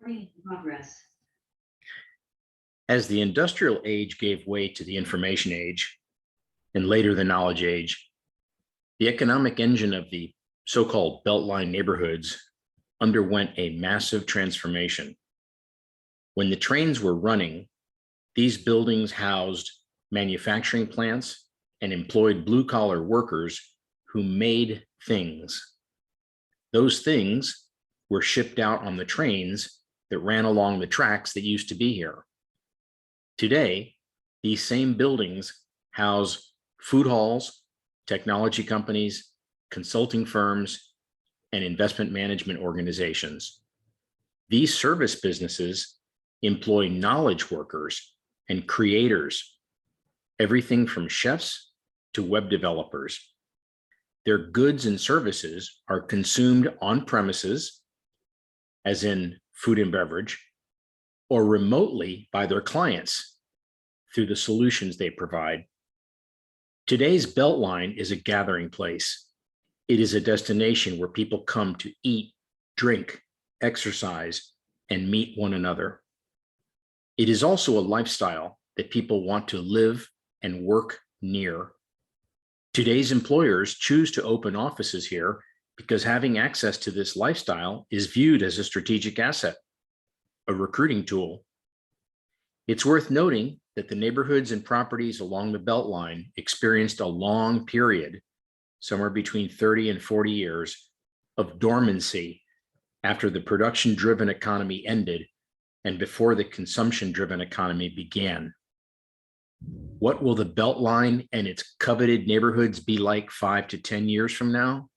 Recording in progress. As the industrial age gave way to the information age, and later the knowledge age, the economic engine of the so-called Beltline neighborhoods underwent a massive transformation. When the trains were running, these buildings housed manufacturing plants and employed blue-collar workers who made things. Those things were shipped out on the trains that ran along the tracks that used to be here. Today, these same buildings house food halls, technology companies, consulting firms, and investment management organizations. These service businesses employ knowledge workers and creators, everything from chefs to web developers. Their goods and services are consumed on premises, as in food and beverage, or remotely by their clients through the solutions they provide. Today's Beltline is a gathering place. It is a destination where people come to eat, drink, exercise, and meet one another. It is also a lifestyle that people want to live and work near. Today's employers choose to open offices here because having access to this lifestyle is viewed as a strategic asset, a recruiting tool. It's worth noting that the neighborhoods and properties along the Beltline experienced a long period, somewhere between 30 and 40 years, of dormancy after the production-driven economy ended and before the consumption-driven economy began. What will the Beltline and its coveted neighborhoods be like 5 to 10 years from now?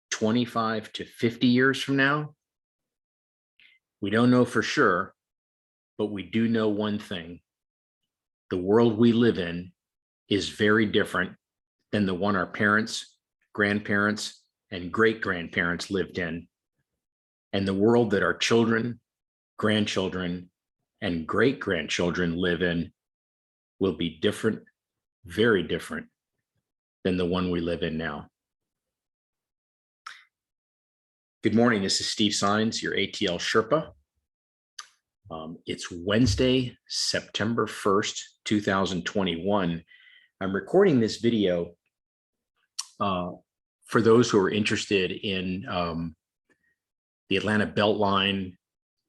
25 to 50 years from now? We don't know for sure, but we do know one thing. The world we live in is very different than the one our parents, grandparents, and great-grandparents lived in. And the world that our children, grandchildren, and great-grandchildren live in will be different, very different than the one we live in now. Good morning, this is Steve Sines, your ATL Sherpa. It's Wednesday, September 1st, 2021. I'm recording this video for those who are interested in the Atlanta Beltline,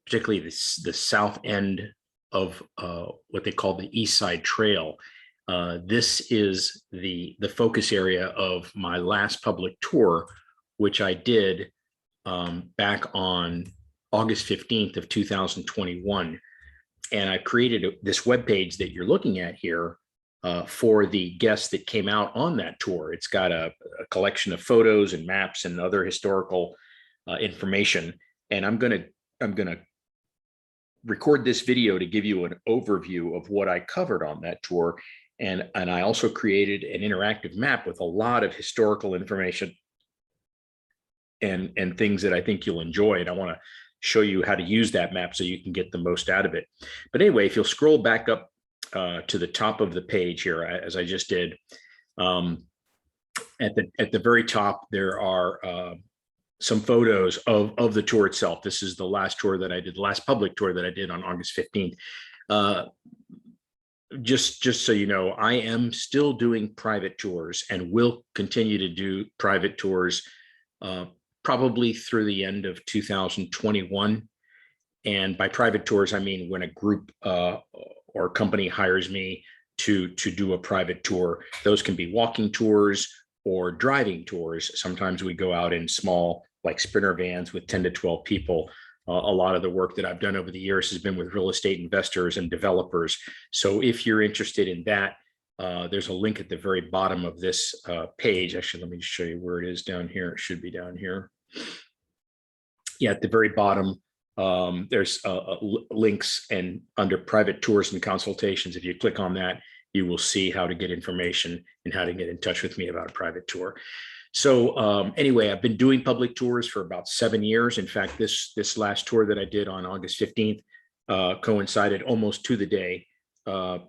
particularly the south end of what they call the East Side Trail. This is the focus area of my last public tour, which I did back on August 15th of 2021. And I created this webpage that you're looking at here for the guests that came out on that tour. It's got a collection of photos and maps and other historical information. And I'm gonna record this video to give you an overview of what I covered on that tour. And I also created an interactive map with a lot of historical information and things that I think you'll enjoy. And I want to show you how to use that map so you can get the most out of it. But anyway, if you'll scroll back up to the top of the page here, as I just did, at the very top, there are some photos of the tour itself. This is the last tour that I did, the last public tour that I did on August 15th. Just so you know, I am still doing private tours and will continue to do private tours probably through the end of 2021. And by private tours, I mean when a group or company hires me to do a private tour. Those can be walking tours or driving tours. Sometimes we go out in small, like sprinter vans with 10 to 12 people. A lot of the work that I've done over the years has been with real estate investors and developers. So if you're interested in that, there's a link at the very bottom of this page. Actually, let me show you where it is down here. It should be down here. Yeah, at the very bottom, there's links, and under private tours and consultations, if you click on that, you will see how to get information and how to get in touch with me about a private tour. So anyway, I've been doing public tours for about 7 years. In fact, this last tour that I did on August 15th coincided almost to the day with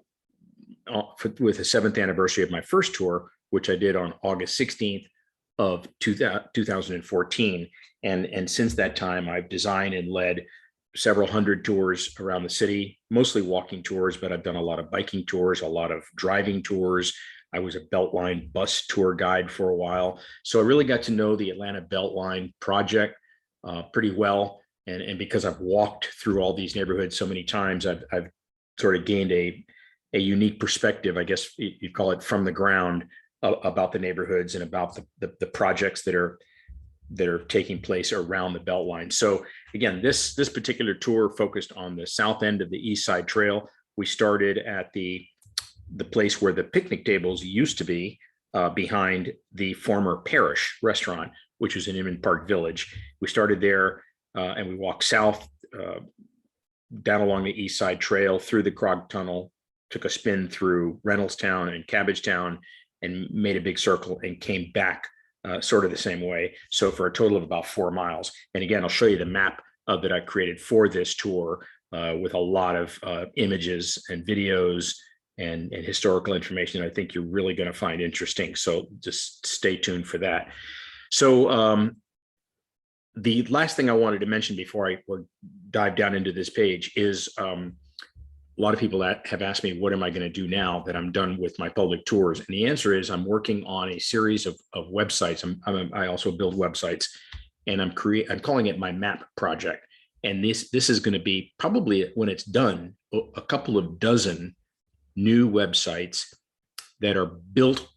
the 7th anniversary of my first tour, which I did on August 16th of 2014. And since that time, I've designed and led several hundred tours around the city, mostly walking tours, but I've done a lot of biking tours, a lot of driving tours. I was a Beltline bus tour guide for a while. So I really got to know the Atlanta Beltline project pretty well. And because I've walked through all these neighborhoods so many times, I've sort of gained a unique perspective, I guess you'd call it, from the ground about the neighborhoods and about the projects that are taking place around the Beltline. So again, this particular tour focused on the south end of the East Side Trail. We started at the place where the picnic tables used to be, behind the former Parish restaurant, which was in Inman Park Village. We started there, and we walked south, down along the East Side Trail through the Krog Tunnel, took a spin through Reynoldstown and Cabbagetown, and made a big circle and came back sort of the same way. So for a total of about 4 miles. And again, I'll show you the map that I created for this tour, with a lot of images and videos and historical information that I think you're really going to find interesting. So just stay tuned for that. So the last thing I wanted to mention before I dive down into this page is, a lot of people that have asked me, what am I going to do now that I'm done with my public tours? And the answer is I'm working on a series of websites. I also build websites, and I'm calling it my map project. And this is going to be, probably when it's done, a couple of dozen new websites that are built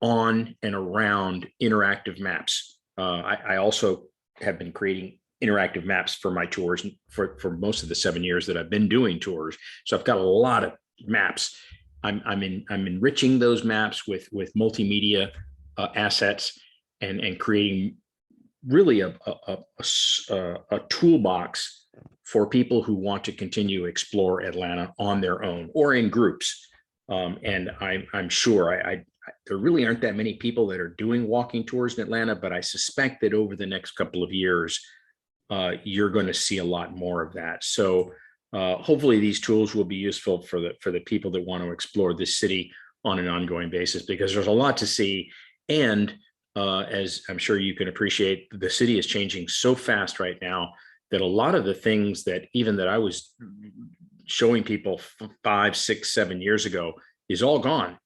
on and around interactive maps. I also have been creating interactive maps for my tours for most of the 7 years that I've been doing tours. So I've got a lot of maps. I'm enriching those maps with multimedia assets, and creating really a toolbox for people who want to continue to explore Atlanta on their own or in groups. And I'm sure there really aren't that many people that are doing walking tours in Atlanta, but I suspect that over the next couple of years, you're going to see a lot more of that. So hopefully these tools will be useful for the people that want to explore this city on an ongoing basis, because there's a lot to see. And as I'm sure you can appreciate, the city is changing so fast right now that a lot of the things that I was showing people 5, 6, 7 years ago is all gone.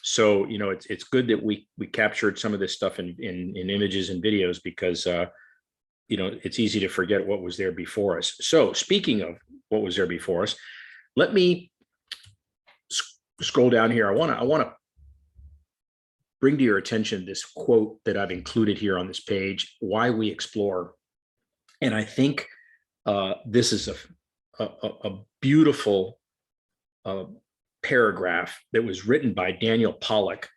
So, it's good that we captured some of this stuff in images and videos, because it's easy to forget what was there before us. So speaking of what was there before us, let me scroll down here. I want to bring to your attention this quote that I've included here on this page, Why We Explore. And I think this is a beautiful paragraph that was written by Daniel Pollock,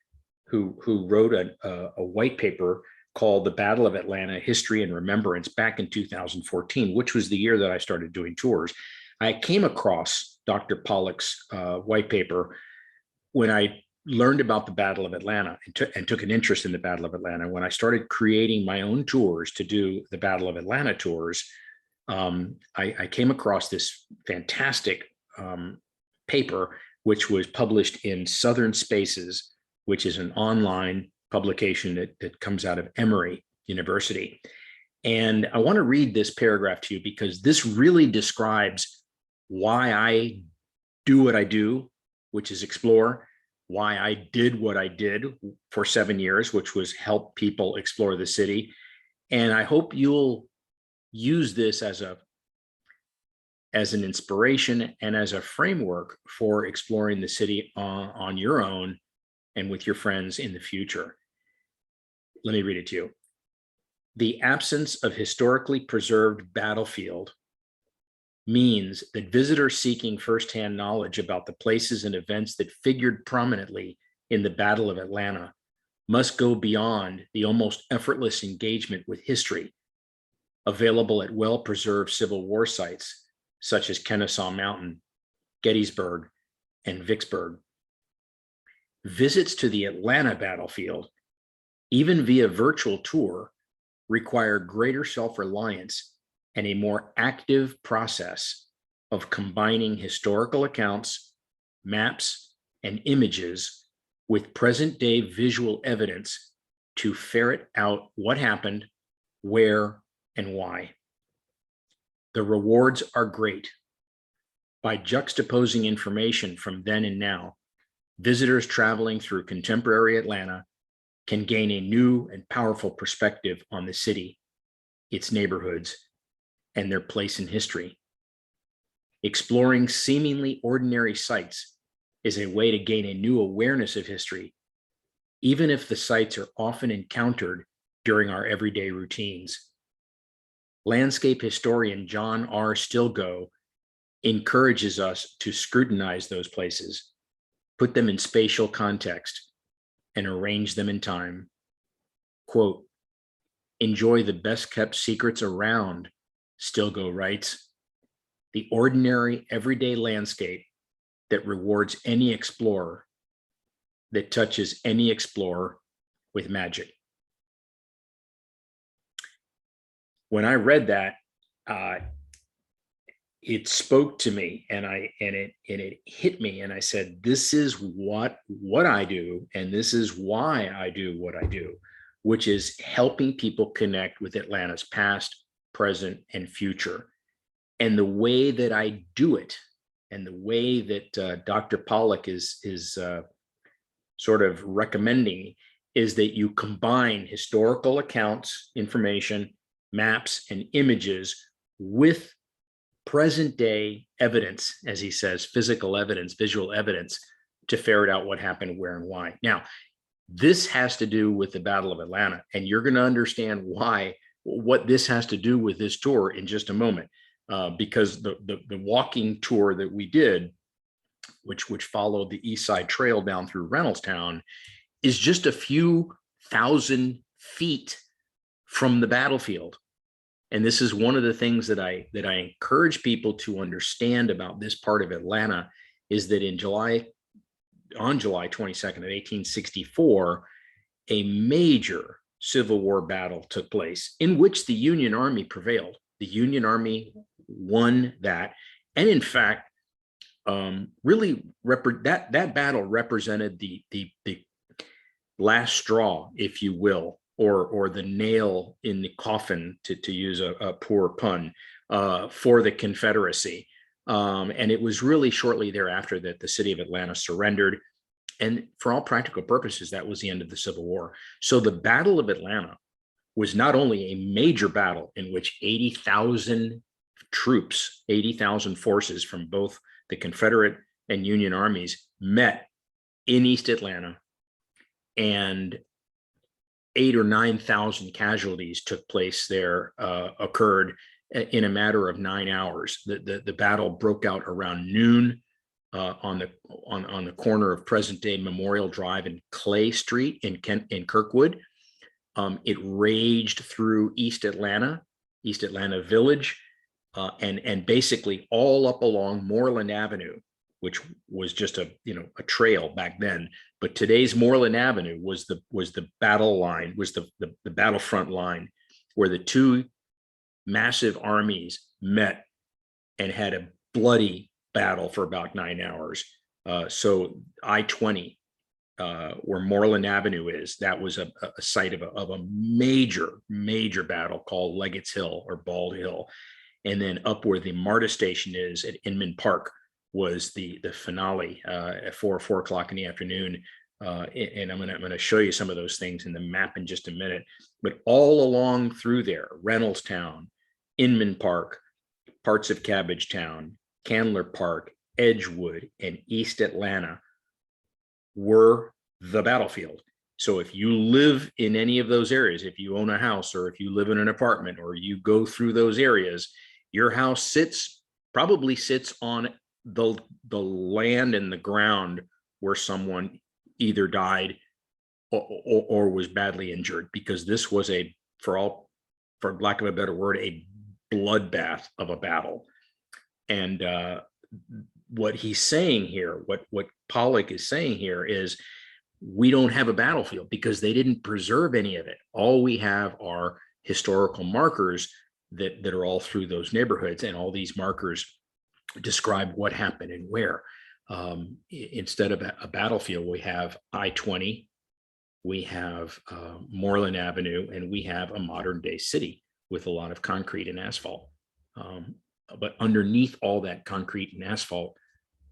who wrote a white paper called The Battle of Atlanta, History and Remembrance back in 2014, which was the year that I started doing tours. I came across Dr. Pollock's white paper when I learned about the Battle of Atlanta and took an interest in the Battle of Atlanta. When I started creating my own tours to do the Battle of Atlanta tours, I came across this fantastic paper, which was published in Southern Spaces, which is an online publication that comes out of Emory University. And I want to read this paragraph to you, because this really describes why I do what I do, which is explore, why I did what I did for 7 years, which was help people explore the city. And I hope you'll use this as an inspiration and as a framework for exploring the city on your own and with your friends in the future. Let me read it to you. The absence of historically preserved battlefield means that visitors seeking firsthand knowledge about the places and events that figured prominently in the Battle of Atlanta must go beyond the almost effortless engagement with history available at well-preserved Civil War sites such as Kennesaw Mountain, Gettysburg, and Vicksburg. Visits to the Atlanta battlefield, even via virtual tour, require greater self-reliance and a more active process of combining historical accounts, maps, and images with present-day visual evidence to ferret out what happened, where, and why. The rewards are great. By juxtaposing information from then and now, visitors traveling through contemporary Atlanta can gain a new and powerful perspective on the city, its neighborhoods, and their place in history. Exploring seemingly ordinary sites is a way to gain a new awareness of history, even if the sites are often encountered during our everyday routines. Landscape historian John R. Stilgo encourages us to scrutinize those places, put them in spatial context, and arrange them in time. Quote, enjoy the best kept secrets around, Stilgo writes. The ordinary, everyday landscape that rewards any explorer, that touches any explorer with magic. When I read that, it spoke to me, and it hit me, and I said, this is what I do, and this is why I do what I do, which is helping people connect with Atlanta's past, present, and future. And the way that I do it, and the way that Dr. Pollack is sort of recommending, is that you combine historical accounts, information, maps, and images with present day evidence, as he says, physical evidence, visual evidence, to ferret out what happened, where, and why. Now, this has to do with the Battle of Atlanta, and you're going to understand what this has to do with this tour in just a moment, because the walking tour that we did, which followed the East Side Trail down through Reynoldstown, is just a few thousand feet from the battlefield. And this is one of the things that I encourage people to understand about this part of Atlanta, is that on July 22nd of 1864, a major Civil War battle took place in which the Union Army prevailed. The Union Army won that. And in fact, really that battle represented the last straw, if you will, or the nail in the coffin, to use a poor pun, for the Confederacy. And it was really shortly thereafter that the city of Atlanta surrendered. And for all practical purposes, that was the end of the Civil War. So the Battle of Atlanta was not only a major battle in which 80,000 troops, 80,000 forces from both the Confederate and Union armies met in East Atlanta, and 8,000 or 9,000 casualties took place there, occurred in a matter of 9 hours. The battle broke out around noon on the corner of present-day Memorial Drive and Clay Street in Kirkwood. It raged through East Atlanta Village, and basically all up along Moreland Avenue, which was just a trail back then. But today's Moreland Avenue was the battle line, was the battlefront line, where the two massive armies met and had a bloody battle for about 9 hours. So I-20, where Moreland Avenue is, that was a site of a major battle called Leggett's Hill or Bald Hill. And then up where the MARTA station is at Inman Park was the finale at 4 o'clock in the afternoon. And I'm gonna show you some of those things in the map in just a minute. But all along through there, Reynoldstown, Inman Park, parts of Cabbagetown, Candler Park, Edgewood, and East Atlanta were the battlefield. So if you live in any of those areas, if you own a house, or if you live in an apartment, or you go through those areas, your house probably sits on the land and the ground where someone either died or was badly injured, because this was for lack of a better word, a bloodbath of a battle. And what he's saying here, what Pollack is saying here, is we don't have a battlefield because they didn't preserve any of it. All we have are historical markers that are all through those neighborhoods, and all these markers describe what happened and where. Instead of a battlefield, we have I-20, we have Moreland Avenue, and we have a modern day city with a lot of concrete and asphalt. but underneath all that concrete and asphalt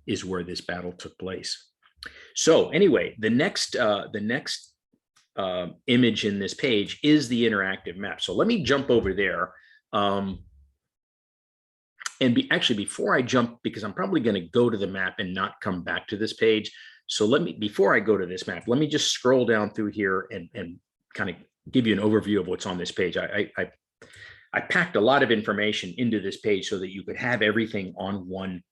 is where this battle took place. So anyway, the next image in this page is the interactive map. So let me jump over there. Actually, before I jump, because I'm probably going to go to the map and not come back to this page. So before I go to this map, let me just scroll down through here and kind of give you an overview of what's on this page. I packed a lot of information into this page so that you could have everything on one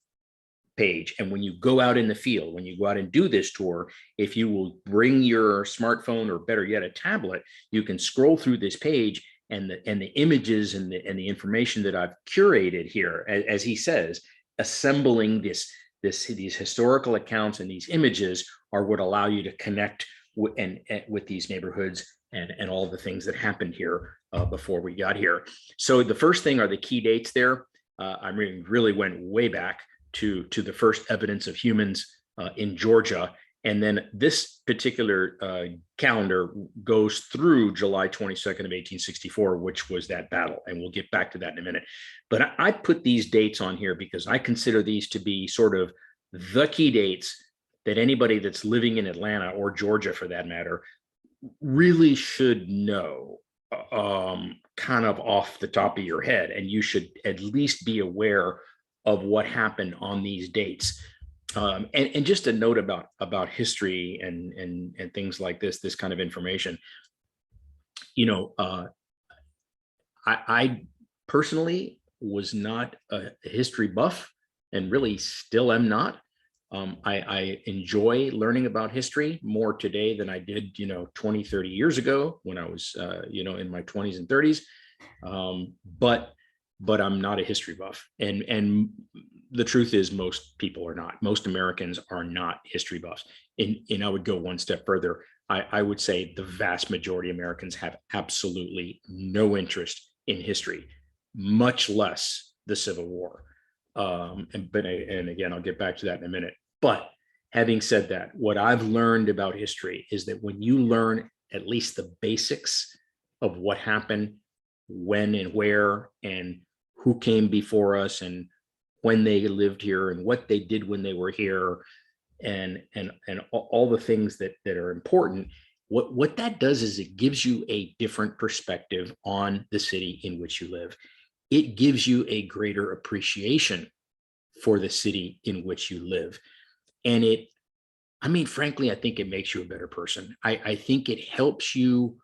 page. And when you go out in the field, when you go out and do this tour, if you will bring your smartphone, or better yet, a tablet, you can scroll through this page, and the images and the information that I've curated here, as he says, assembling these historical accounts and these images are what allow you to connect with these neighborhoods and all the things that happened here before we got here. So the first thing are the key dates there. I really went way back to the first evidence of humans in Georgia. And then this particular calendar goes through July 22nd of 1864, which was that battle. And we'll get back to that in a minute. But I put these dates on here because I consider these to be sort of the key dates that anybody that's living in Atlanta, or Georgia for that matter, really should know kind of off the top of your head. And you should at least be aware of what happened on these dates. And just a note about history and things like this kind of information. I personally was not a history buff, and really still am not. I enjoy learning about history more today than I did, 20, 30 years ago when I was, in my 20s and 30s. But I'm not a history buff. And the truth is, most people are not. Most Americans are not history buffs. And I would go one step further. I would say the vast majority of Americans have absolutely no interest in history, much less the Civil War. And again, I'll get back to that in a minute. But having said that, what I've learned about history is that when you learn at least the basics of what happened, when and where, and who came before us, and when they lived here, and what they did when they were here, and all the things that are important, what that does is it gives you a different perspective on the city in which you live. It gives you a greater appreciation for the city in which you live. And frankly, I think it makes you a better person. I think it helps you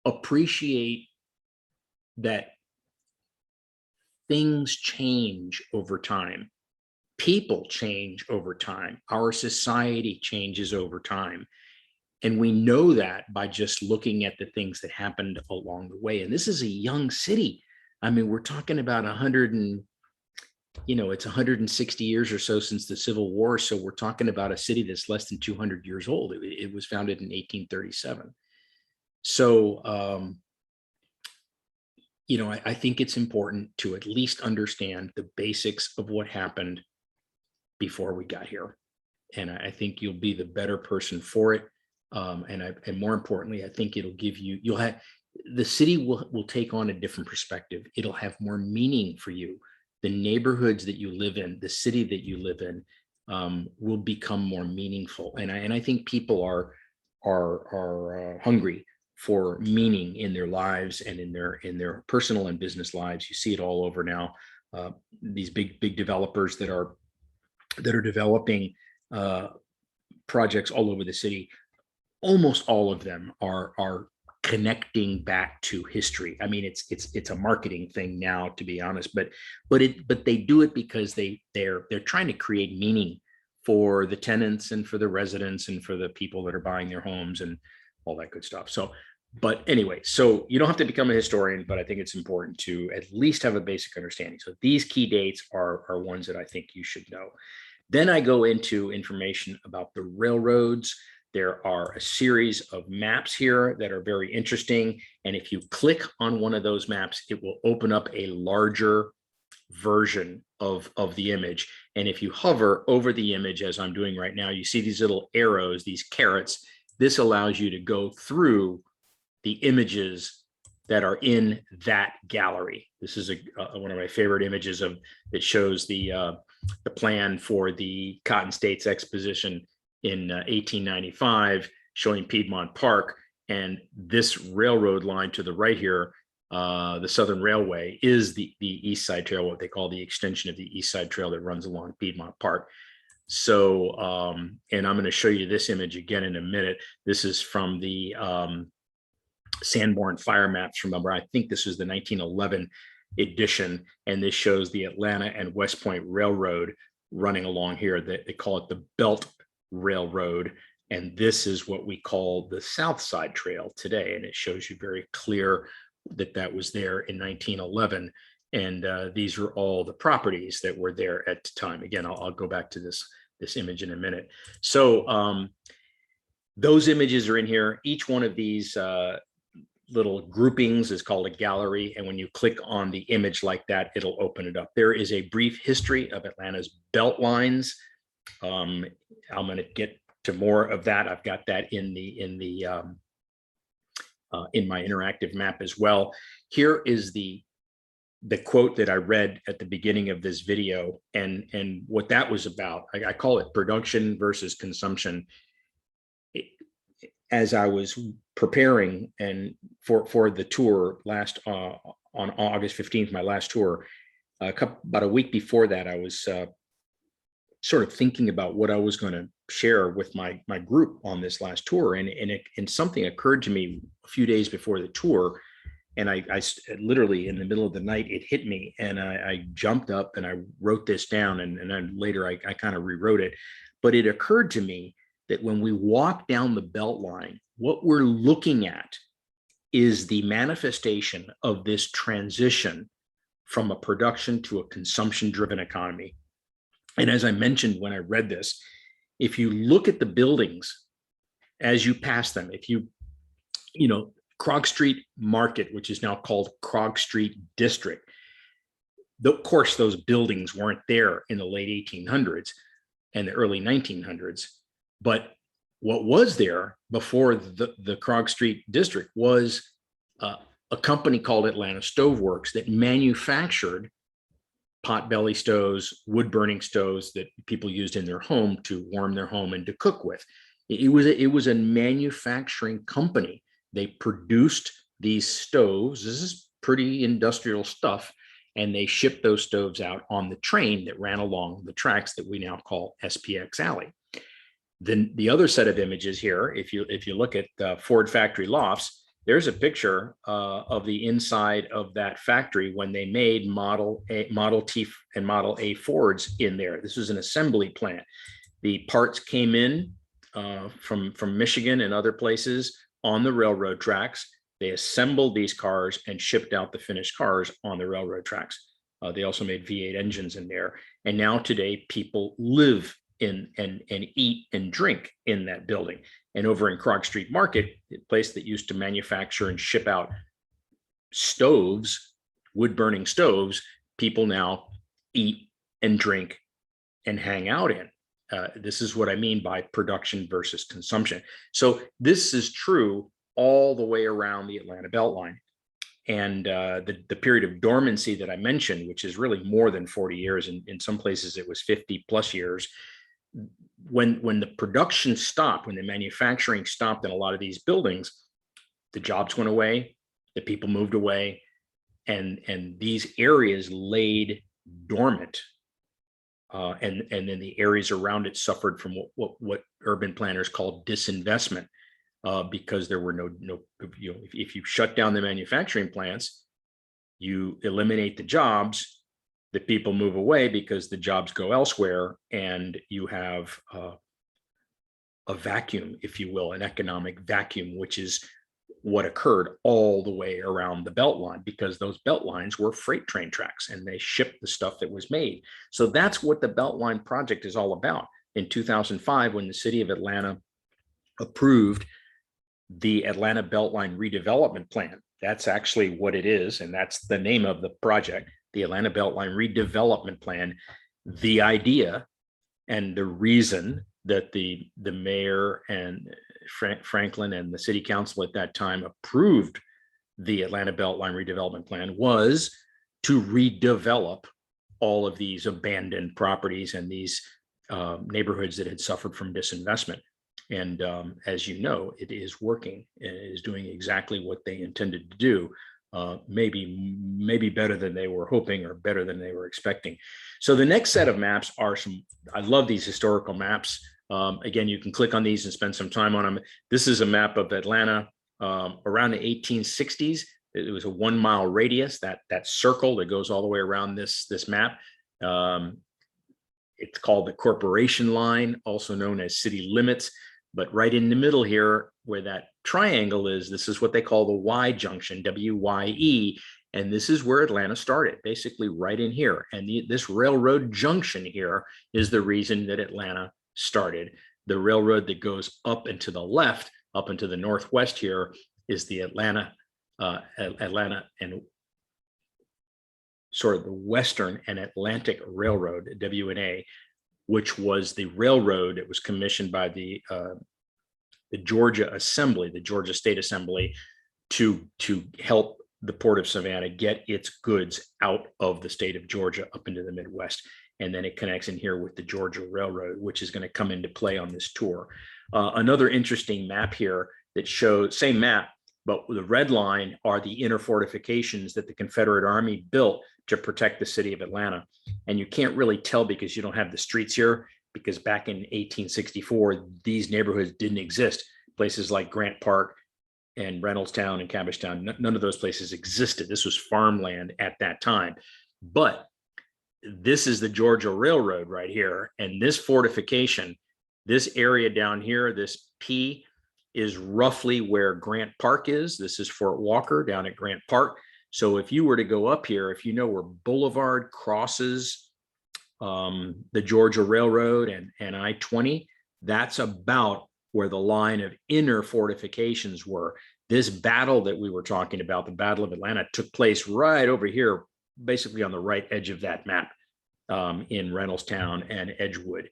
appreciate that things change over time. People change over time. Our society changes over time. And we know that by just looking at the things that happened along the way. And this is a young city. We're talking about 160 years or so since the Civil War. So we're talking about a city that's less than 200 years old. It was founded in 1837. So, I think it's important to at least understand the basics of what happened before we got here. And I think you'll be the better person for it. And more importantly, I think it'll give the city will take on a different perspective. It'll have more meaning for you. The neighborhoods that you live in, the city that you live in, will become more meaningful. And I think people are hungry for meaning in their lives and in their personal and business lives. You see it all over now. These big developers that are developing projects all over the city. Almost all of them are connecting back to history. It's a marketing thing now, to be honest, but they do it because they're trying to create meaning for the tenants and for the residents and for the people that are buying their homes and all that good stuff. But anyway, so you don't have to become a historian, but I think it's important to at least have a basic understanding. So these key dates are ones that I think you should know. Then I go into information about the railroads. There are a series of maps here that are very interesting. And if you click on one of those maps, it will open up a larger version of the image. And if you hover over the image, as I'm doing right now, you see these little arrows, these carrots. This allows you to go through the images that are in that gallery. This is one of my favorite images that shows the plan for the Cotton States Exposition in 1895, showing Piedmont Park. And this railroad line to the right here, the Southern Railway, is the East Side Trail, what they call the extension of the East Side Trail that runs along Piedmont Park. So, and I'm going to show you this image again in a minute. This is from the Sanborn fire maps. Remember, I think this is the 1911 edition, and this shows the Atlanta and West Point Railroad running along here. They call it the Belt Railroad, and this is what we call the South Side Trail today, and it shows you very clear that that was there in 1911, and these are all the properties that were there at the time. Again, I'll go back to this image in a minute. So those images are in here. Each one of these little groupings is called a gallery, and when you click on the image like that, it'll open it up. There is a brief history of Atlanta's belt lines. I'm going to get to more of that. I've got that in my interactive map as well. Here is the quote that I read at the beginning of this video, and what that was about. I call it production versus consumption. As I was preparing and for the tour last on August 15th, my last tour, about a week before that, I was sort of thinking about what I was going to share with my group on this last tour, and something occurred to me a few days before the tour, and I literally in the middle of the night it hit me, and I jumped up and I wrote this down, and then later I kind of rewrote it, but it occurred to me that when we walk down the Beltline, what we're looking at is the manifestation of this transition from a production to a consumption-driven economy. And as I mentioned when I read this, if you look at the buildings as you pass them, if you Krog Street Market, which is now called Krog Street District, of course, those buildings weren't there in the late 1800s and the early 1900s. But what was there before the Krog Street District was a company called Atlanta Stove Works that manufactured potbelly stoves, wood burning stoves that people used in their home to warm their home and to cook with. It was a manufacturing company. They produced these stoves. This is pretty industrial stuff. And they shipped those stoves out on the train that ran along the tracks that we now call SPX Alley. Then the other set of images here, if you look at Ford factory lofts, there's a picture of the inside of that factory when they made Model T and Model A Fords in there. This was an assembly plant. The parts came in from Michigan and other places on the railroad tracks. They assembled these cars and shipped out the finished cars on the railroad tracks. They also made V8 engines in there. And now today, people live in and eat and drink in that building. And over in Krog Street Market, a place that used to manufacture and ship out stoves, wood burning stoves, people now eat and drink and hang out in. This is what I mean by production versus consumption. So this is true all the way around the Atlanta Beltline. And the period of dormancy that I mentioned, which is really more than 40 years, and in some places it was 50 plus years, when the production stopped, when the manufacturing stopped in a lot of these buildings, the jobs went away, the people moved away, and these areas laid dormant. And then the areas around it suffered from what urban planners call disinvestment, because there were no if you shut down the manufacturing plants, you eliminate the jobs, the people move away because the jobs go elsewhere, and you have a vacuum, if you will, an economic vacuum, which is what occurred all the way around the Beltline, because those Beltlines were freight train tracks and they shipped the stuff that was made. So that's what the Beltline project is all about. In 2005, when the city of Atlanta approved the Atlanta Beltline Redevelopment Plan, that's actually what it is, and that's the name of the project, the Atlanta Beltline Redevelopment Plan. The idea and the reason that the mayor and Franklin and the city council at that time approved the Atlanta Beltline redevelopment plan was to redevelop all of these abandoned properties and these neighborhoods that had suffered from disinvestment. And as you know, it is working. It is doing exactly what they intended to do. Maybe better than they were hoping or better than they were expecting. So the next set of maps are I love these historical maps. Again, you can click on these and spend some time on them. This is a map of Atlanta around the 1860s. It was a 1 mile radius, that circle that goes all the way around this map. It's called the Corporation Line, also known as city limits. But right in the middle here, where that triangle is, this is what they call the Y junction, W-Y-E. And this is where Atlanta started, basically right in here. And this railroad junction here is the reason that Atlanta started. The railroad that goes up and to the left, up into the northwest here, is the Atlanta and sort of the Western and Atlantic Railroad, W&A, which was the railroad that was commissioned by the Georgia Assembly, the Georgia State Assembly, to help the Port of Savannah get its goods out of the state of Georgia up into the Midwest. And then it connects in here with the Georgia Railroad, which is going to come into play on this tour. Another interesting map here that shows, same map, but the red line are the inner fortifications that the Confederate Army built to protect the city of Atlanta. And you can't really tell because you don't have the streets here, because back in 1864, these neighborhoods didn't exist. Places like Grant Park and Reynoldstown and Cabbagetown, none of those places existed. This was farmland at that time. But this is the Georgia Railroad right here. And this fortification, this area down here, this P, is roughly where Grant Park is. This is Fort Walker down at Grant Park. So if you were to go up here, if you know where Boulevard crosses the Georgia Railroad and I-20, that's about where the line of inner fortifications were. This battle that we were talking about, the Battle of Atlanta, took place right over here, basically on the right edge of that map in Reynoldstown and Edgewood.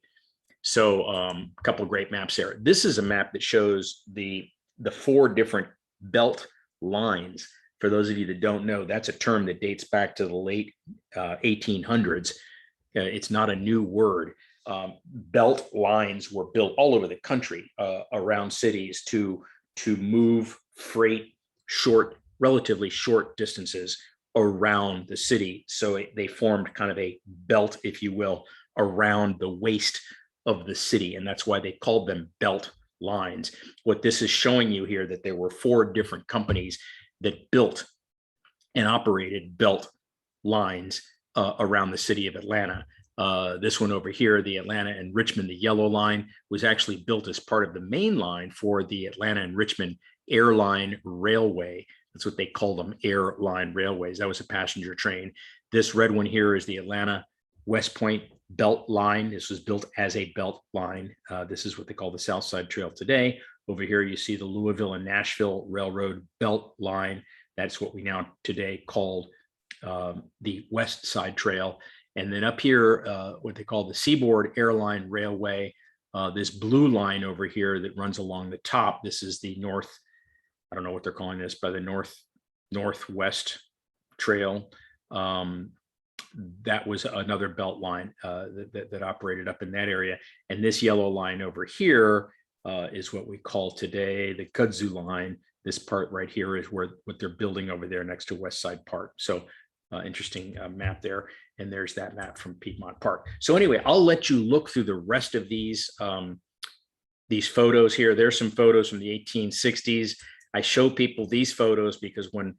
So a couple of great maps there. This is a map that shows the 4 different belt lines. For those of you that don't know, that's a term that dates back to the late 1800s. It's not a new word. Belt lines were built all over the country around cities to move freight relatively short distances around the city. So they formed kind of a belt, if you will, around the waist of the city. And that's why they called them belt lines. What this is showing you here, that there were 4 different companies that built and operated belt lines around the city of Atlanta. This one over here, the Atlanta and Richmond, the yellow line, was actually built as part of the main line for the Atlanta and Richmond Airline Railway. That's what they call them, airline railways. That was a passenger train. This red one here is the Atlanta West Point Belt Line. This was built as a belt line. This is what they call the South Side Trail today. Over here, you see the Louisville and Nashville Railroad Belt Line. That's what we now today call the West Side Trail. And then up here, what they call the Seaboard Airline Railway, this blue line over here that runs along the top. This is the north, I don't know what they're calling this, by the northwest trail. That was another belt line that operated up in that area. And this yellow line over here is what we call today the Kudzu line. This part right here is what they're building over there next to West Side Park. So interesting map there. And there's that map from Piedmont Park. So anyway, I'll let you look through the rest of these photos here. There's some photos from the 1860s. I show people these photos because when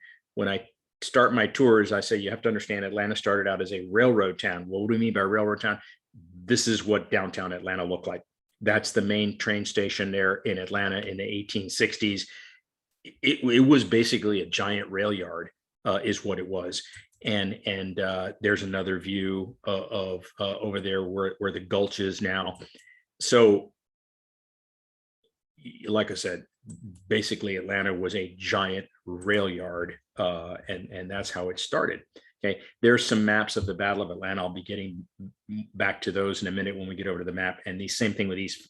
I start my tours, I say, you have to understand Atlanta started out as a railroad town. What do we mean by railroad town? This is what downtown Atlanta looked like. That's the main train station there in Atlanta in the 1860s. It was basically a giant rail yard, is what it was. And there's another view of over there where the gulch is now. So, like I said, basically Atlanta was a giant rail yard, and that's how it started. Okay, there's some maps of the Battle of Atlanta. I'll be getting back to those in a minute when we get over to the map. And the same thing with these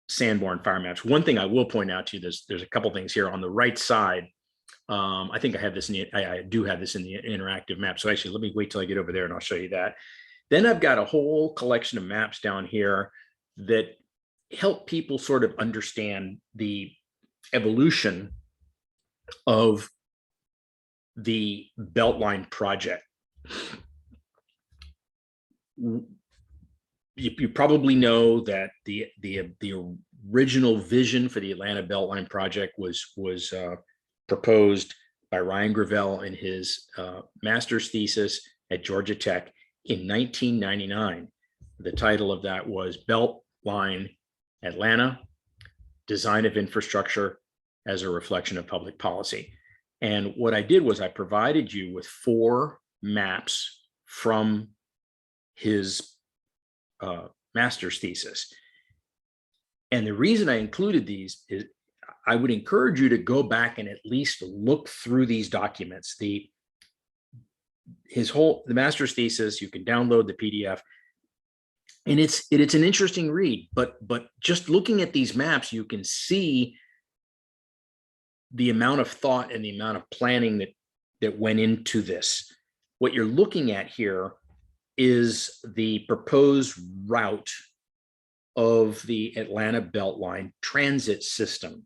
Sanborn fire maps. One thing I will point out to you, there's a couple things here on the right side. I think I have this in the, I do have this in the interactive map. So actually, let me wait till I get over there and I'll show you that. Then I've got a whole collection of maps down here that help people sort of understand the evolution of the Beltline project. You probably know that the original vision for the Atlanta Beltline project was proposed by Ryan Gravel in his master's thesis at Georgia Tech in 1999. The title of that was Beltline Atlanta, Design of Infrastructure as a Reflection of Public Policy. And what I did was I provided you with 4 maps from his master's thesis. And the reason I included these is I would encourage you to go back and at least look through these documents. The master's thesis, you can download the PDF, and it's an interesting read, but just looking at these maps, you can see the amount of thought and the amount of planning that went into this. What you're looking at here is the proposed route of the Atlanta Beltline transit system,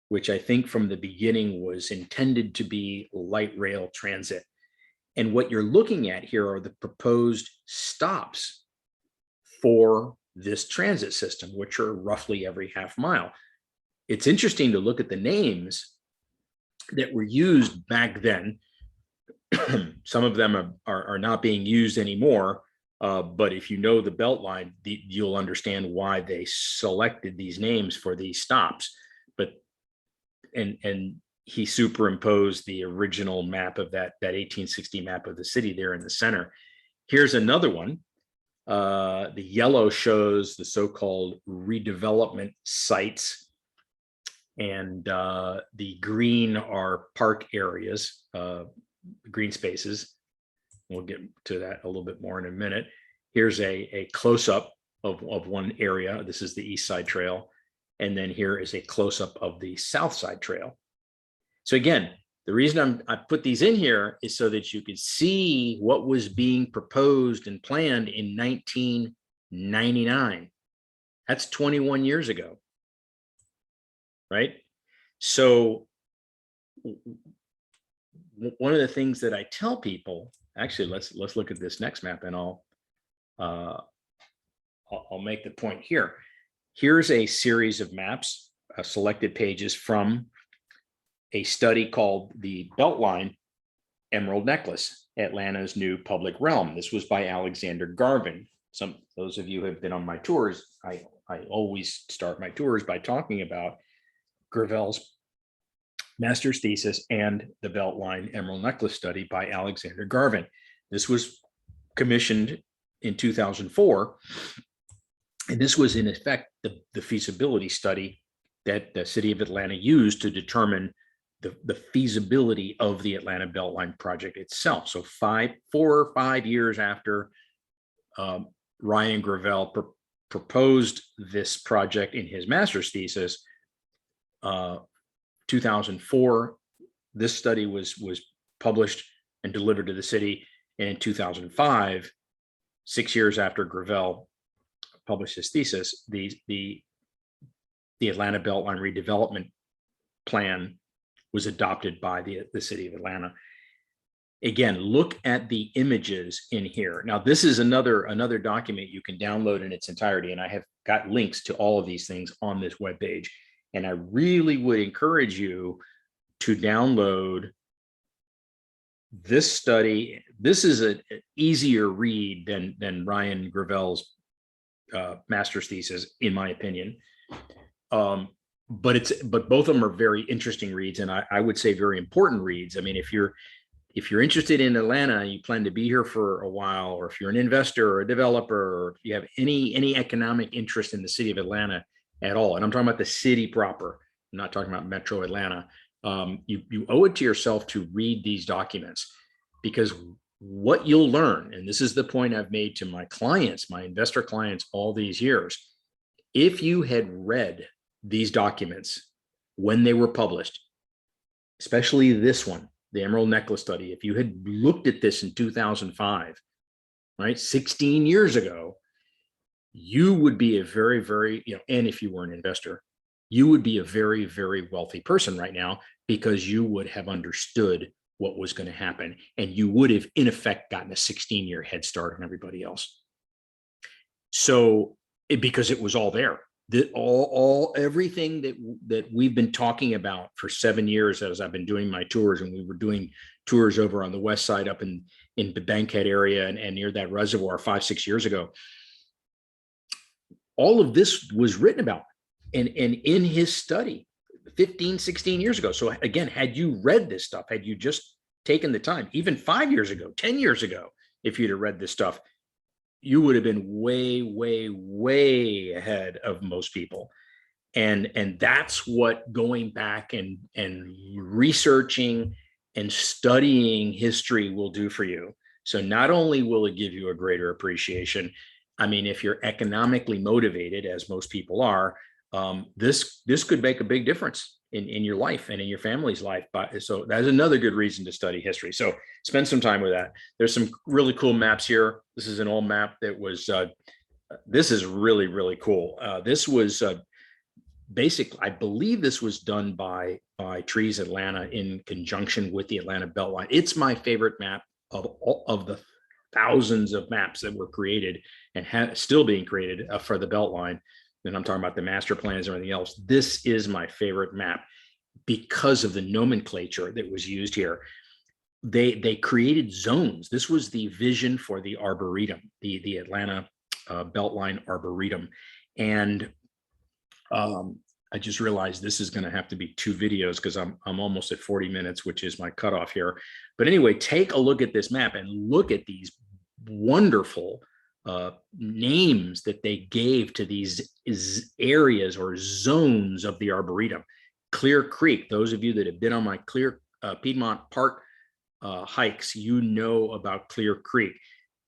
which I think from the beginning was intended to be light rail transit. And what you're looking at here are the proposed stops for this transit system, which are roughly every half mile. It's interesting to look at the names that were used back then. Some of them are not being used anymore, but if you know the Beltline, you'll understand why they selected these names for these stops. But and he superimposed the original map of that 1860 map of the city there in the center. Here's another one. The yellow shows the so-called redevelopment sites, and the green are park areas, green spaces. We'll get to that a little bit more in a minute. Here's a close-up of one area. This is the East Side Trail. And then here is a close-up of the South Side Trail. So again, the reason I put these in here is so that you could see what was being proposed and planned in 1999. That's 21 years ago, right? So one of the things that I tell people, actually, let's look at this next map, and I'll make the point here. Here's a series of maps, selected pages from a study called the Beltline Emerald Necklace, Atlanta's New Public Realm. This was by Alexander Garvin. Those of you who have been on my tours, I always start my tours by talking about Gravel's master's thesis and the Beltline Emerald Necklace study by Alexander Garvin. This was commissioned in 2004. And this was in effect the feasibility study that the city of Atlanta used to determine the feasibility of the Atlanta Beltline project itself. So 4 or 5 years after Ryan Gravel proposed this project in his master's thesis, 2004, this study was published and delivered to the city. And in 2005, 6 years after Gravel published his thesis, the Atlanta Beltline redevelopment plan was adopted by the city of Atlanta. Again, look at the images in here. Now, this is another document you can download in its entirety, and I have got links to all of these things on this webpage. And I really would encourage you to download this study. This is an easier read than Ryan Gravel's master's thesis, in my opinion. But both of them are very interesting reads, and I would say very important reads. I mean, if you're interested in Atlanta, you plan to be here for a while, or if you're an investor or a developer, or if you have any economic interest in the city of Atlanta at all, and I'm talking about the city proper, I'm not talking about Metro Atlanta, you owe it to yourself to read these documents, because what you'll learn, and this is the point I've made to my clients, my investor clients all these years, if you had read these documents when they were published, especially this one, the Emerald Necklace study, if you had looked at this in 2005, right, 16 years ago, you would be a very, very, and if you were an investor, you would be a very, very wealthy person right now, because you would have understood what was going to happen, and you would have in effect gotten a 16-year head start on everybody else. So because it was all there, that everything that we've been talking about for 7 years as I've been doing my tours, and we were doing tours over on the west side up in the Bankhead area and near that reservoir 5-6 years ago. All of this was written about and in his study 15-16 years ago. So again, had you read this stuff, had you just taken the time, even 5 years ago, 10 years ago, if you'd have read this stuff, you would have been way, way, way ahead of most people. And that's what going back and researching and studying history will do for you. So not only will it give you a greater appreciation, I mean, if you're economically motivated, as most people are, this could make a big difference in your life and in your family's life. But so that's another good reason to study history. So spend some time with that. There's some really cool maps here. This is an old map that was, this is really, really cool. This was basically, I believe this was done by Trees Atlanta in conjunction with the Atlanta Beltline. It's my favorite map of the thousands of maps that were created and still being created for the Beltline. And I'm talking about the master plans and everything else. This is my favorite map because of the nomenclature that was used here. They created zones. This was the vision for the Arboretum, the Atlanta Beltline Arboretum. And I just realized this is going to have to be 2 videos because I'm almost at 40 minutes, which is my cutoff here. But anyway, take a look at this map and look at these wonderful names that they gave to these areas or zones of the Arboretum. Clear Creek, those of you that have been on my Piedmont Park hikes, you know about Clear Creek.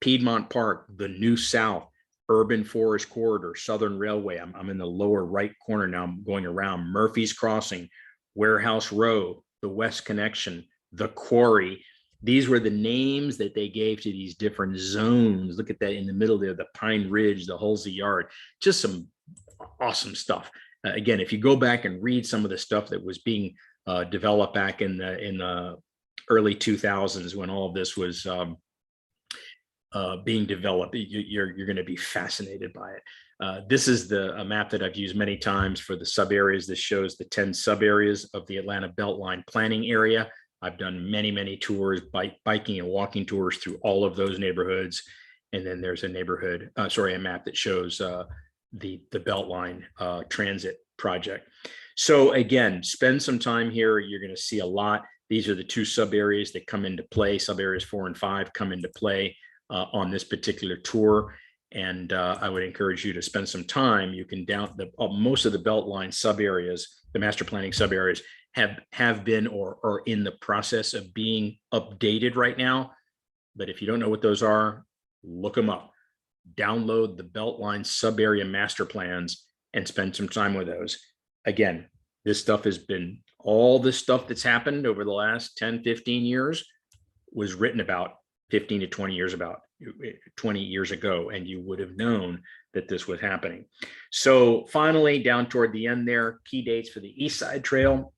Piedmont Park, the New South, Urban Forest Corridor, Southern Railway. I'm in the lower right corner now. I'm going around Murphy's Crossing, Warehouse Row, the West Connection, the Quarry. These were the names that they gave to these different zones. Look at that in the middle there, the Pine Ridge, the Halsey Yard, just some awesome stuff. Again, if you go back and read some of the stuff that was being developed back in the early 2000s when all of this was being developed, you're going to be fascinated by it. This is a map that I've used many times for the sub areas. This shows the 10 sub areas of the Atlanta Beltline planning area. I've done many, many tours, biking and walking tours through all of those neighborhoods. And then there's a map that shows the Beltline transit project. So again, spend some time here. You're going to see a lot. These are the 2 sub areas that come into play. Sub areas 4 and 5 come into play on this particular tour. And I would encourage you to spend some time. You can most of the Beltline sub areas, the master planning sub areas, have been or are in the process of being updated right now. But if you don't know what those are, look them up. Download the Beltline sub area master plans and spend some time with those. Again, this stuff has been, all this stuff that's happened over the last 10, 15 years was written about 15 to 20 years ago, and you would have known that this was happening. So finally, down toward the end there, key dates for the East Side Trail.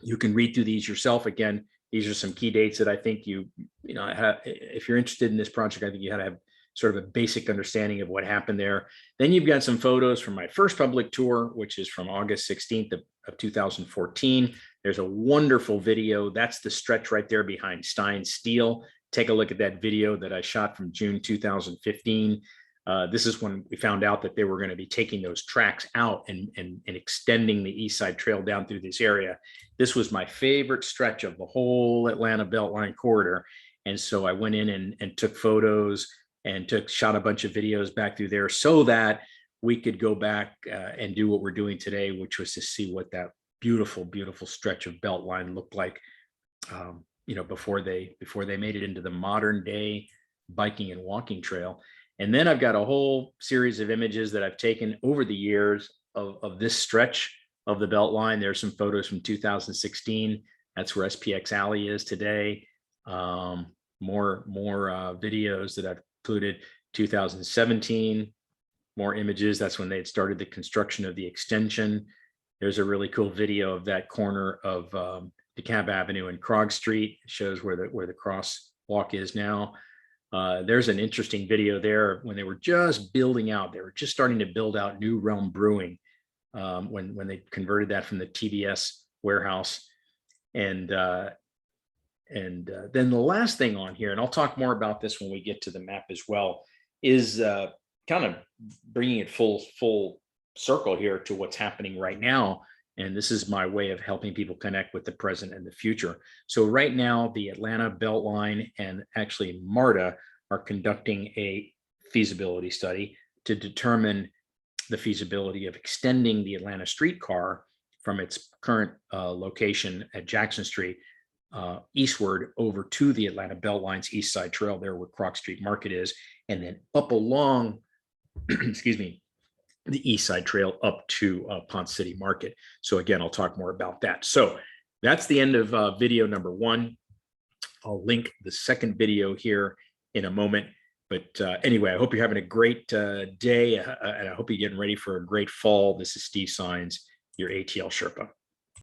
You can read through these yourself. Again, these are some key dates that I think if you're interested in this project, I think you had to have sort of a basic understanding of what happened there. Then you've got some photos from my first public tour, which is from August 16th of 2014. There's a wonderful video. That's the stretch right there behind Stein Steel. Take a look at that video that I shot from June 2015. This is when we found out that they were going to be taking those tracks out and extending the East Side Trail down through this area. This was my favorite stretch of the whole Atlanta Beltline corridor. And so I went in and took photos and shot a bunch of videos back through there so that we could go back and do what we're doing today, which was to see what that beautiful, beautiful stretch of Beltline looked like, before they made it into the modern day biking and walking trail. And then I've got a whole series of images that I've taken over the years of this stretch of the Beltline. There's some photos from 2016 That's where SPX Alley is today. More videos that I've included. 2017, more images. That's when they had started the construction of the extension. There's a really cool video of that corner of DeKalb Avenue and Krog Street. It shows where the crosswalk is now. There's an interesting video there when they were just building out. They were just starting to build out New Realm Brewing when they converted that from the TBS warehouse. And then the last thing on here, and I'll talk more about this when we get to the map as well, is kind of bringing it full circle here to what's happening right now. And this is my way of helping people connect with the present and the future. So right now, the Atlanta Beltline and actually MARTA are conducting a feasibility study to determine the feasibility of extending the Atlanta streetcar from its current location at Jackson Street eastward over to the Atlanta Beltline's East Side Trail, there where Krog Street Market is, and then up along, excuse me, the East Side Trail up to Ponce City Market. So again, I'll talk more about that. So that's the end of video number 1. I'll link the second video here in a moment. But anyway, I hope you're having a great day, and I hope you're getting ready for a great fall. This is Steve Sines, your ATL Sherpa.